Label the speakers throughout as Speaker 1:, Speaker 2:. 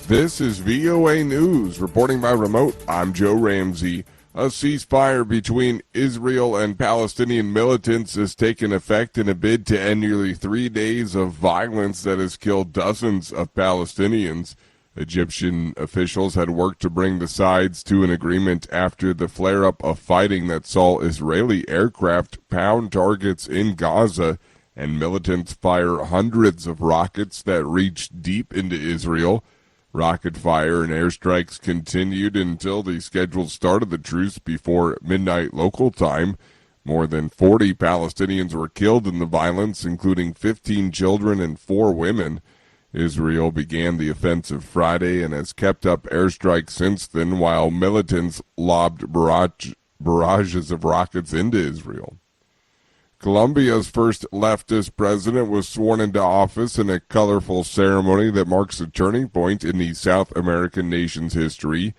Speaker 1: This is VOA News. Reporting by remote, I'm Joe Ramsey. A ceasefire between Israel and Palestinian militants has taken effect in a bid to end nearly 3 days of violence that has killed dozens of Palestinians. Egyptian officials had worked to bring the sides to an agreement after the flare-up of fighting that saw Israeli aircraft pound targets in Gaza and militants fire hundreds of rockets that reached deep into Israel. Rocket fire and airstrikes continued until the scheduled start of the truce before midnight local time. More than 40 Palestinians were killed in the violence, including 15 children and 4 women. Israel began the offensive Friday and has kept up airstrikes since then, while militants lobbed barrages of rockets into Israel. Colombia's first leftist president was sworn into office in a colorful ceremony that marks a turning point in the South American nation's history.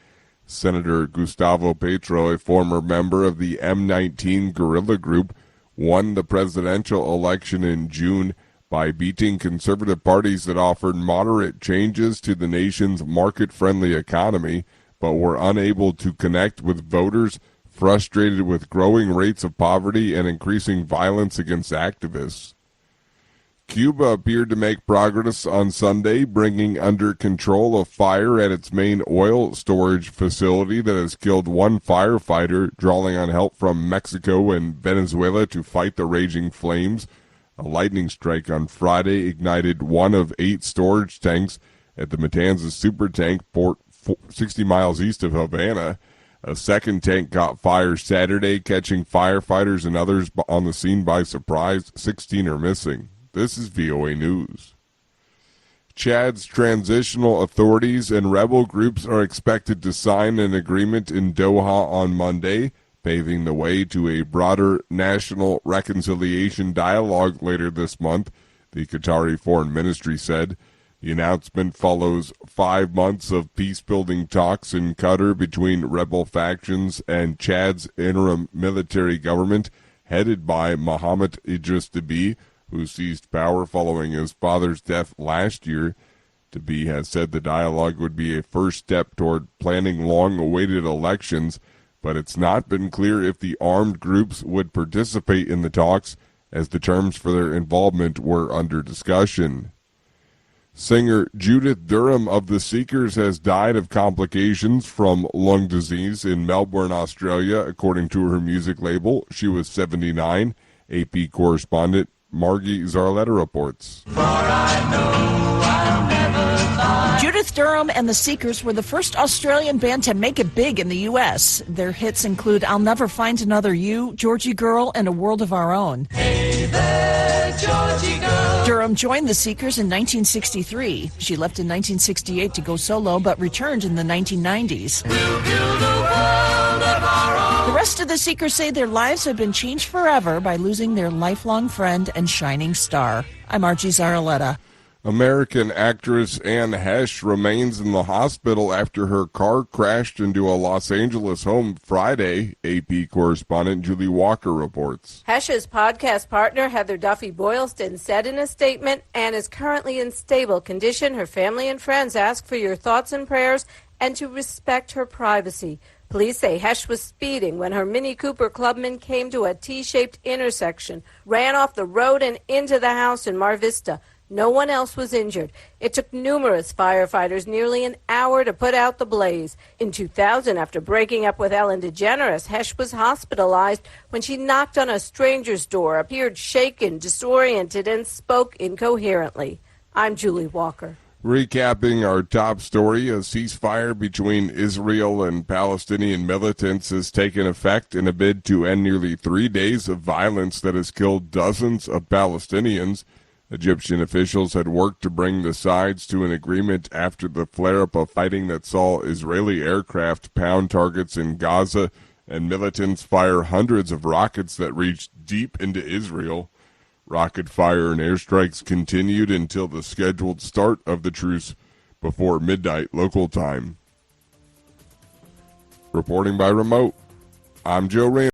Speaker 1: Senator Gustavo Petro, a former member of the M19 guerrilla group, won the presidential election in June by beating conservative parties that offered moderate changes to the nation's market-friendly economy, but were unable to connect with voters frustrated with growing rates of poverty and increasing violence against activists. Cuba appeared to make progress on Sunday, bringing under control a fire at its main oil storage facility that has killed one firefighter, drawing on help from Mexico and Venezuela to fight the raging flames. A lightning strike on Friday ignited one of 8 storage tanks at the Matanzas Supertank port 60 miles east of Havana. A second tank caught fire Saturday, catching firefighters and others on the scene by surprise. 16 are missing. This is VOA News. Chad's transitional authorities and rebel groups are expected to sign an agreement in Doha on Monday, paving the way to a broader national reconciliation dialogue later this month, the Qatari Foreign Ministry said. The announcement follows 5 months of peace-building talks in Qatar between rebel factions and Chad's interim military government, headed by Mohamed Idris Deby, who seized power following his father's death last year. Deby has said the dialogue would be a first step toward planning long-awaited elections, but it's not been clear if the armed groups would participate in the talks, as the terms for their involvement were under discussion. Singer Judith Durham of The Seekers has died of complications from lung disease in Melbourne, Australia, according to her music label. She was 79. AP correspondent Margie Zarletta reports.
Speaker 2: Judith Durham and The Seekers were the first Australian band to make it big in the U.S. Their hits include I'll Never Find Another You, Georgie Girl, and A World of Our Own. Hey there, Georgie Girl. Durham joined The Seekers in 1963. She left in 1968 to go solo, but returned in the 1990s. We'll build a world of our own. The rest of The Seekers say their lives have been changed forever by losing their lifelong friend and shining star. I'm Margie Zarletta.
Speaker 1: American actress Anne Heche remains in the hospital after her car crashed into a Los Angeles home Friday, AP correspondent Julie Walker reports.
Speaker 3: Heche's podcast partner Heather Duffy Boylston said in a statement, Anne is currently in stable condition. Her family and friends ask for your thoughts and prayers and to respect her privacy. Police say Heche was speeding when her Mini Cooper Clubman came to a T-shaped intersection, ran off the road and into the house in Mar Vista. No one else was injured. It took numerous firefighters nearly an hour to put out the blaze. In 2000, after breaking up with Ellen DeGeneres, Heche was hospitalized when she knocked on a stranger's door, appeared shaken, disoriented, and spoke incoherently. I'm Julie Walker.
Speaker 1: Recapping our top story, a ceasefire between Israel and Palestinian militants has taken effect in a bid to end nearly 3 days of violence that has killed dozens of Palestinians. Egyptian officials had worked to bring the sides to an agreement after the flare-up of fighting that saw Israeli aircraft pound targets in Gaza and militants fire hundreds of rockets that reached deep into Israel. Rocket fire and airstrikes continued until the scheduled start of the truce before midnight local time. Reporting by remote, I'm Joe Rand.